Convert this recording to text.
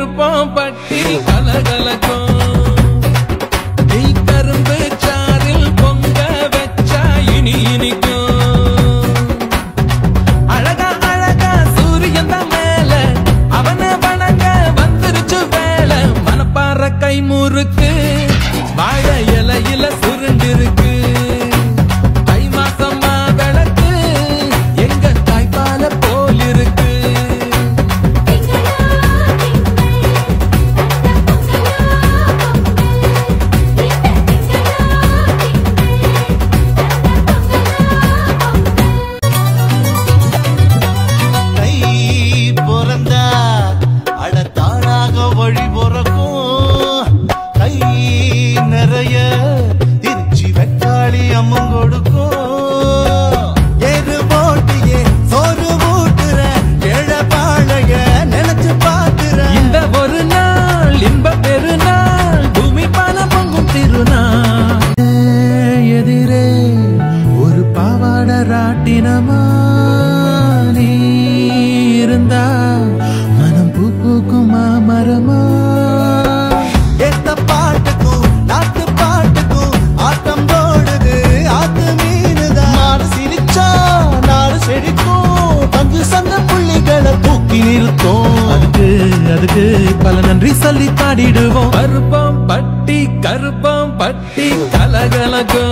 கருப்பம் பட்டி கலகலக்கும் நீ கரும்பு சாரில் பொங்க வச்சா இனி இனிக்கும் அழகா அழகா சூரியன் தான் மேல அவனை வணங்க வந்துருச்சு வேலை மனப்பாற கை முறுக்கு வாழை இலையில சுருண்டிருக்கு தை மாசமா விளக்கு எங்க தாய்ப்பால போல் இருக்கு வழி பொறக்கும் கை நிறைய திருச்சி வெக்காளி அம்மன் கொடுக்கும் ஏறு போட்டியே சோறு ஊட்டுற ஏழபாளைய நினைச்சு பாக்குற இந்த ஒரு நாள் இன்ப பெருநாள் பூமி பல பொங்கும் திருநாள் எதிரே ஒரு பாவாட ராட்டினமா நீ இருந்தா மனம் பூ பூக்கும் மாமரமா எத்த பாட்டுக்கும் நாட்டு பாட்டுக்கும் ஆட்டம் போடுது ஆத்து மீனுதான் நாடு சிரிச்சா நாடு செழிக்கும் பங்கு சந்த புள்ளிகளை தூக்கி நிறுத்தும் அதுக்கு பல நன்றி சொல்லி பாடிடுவோம் கருப்பம் பட்டி கலகலகோ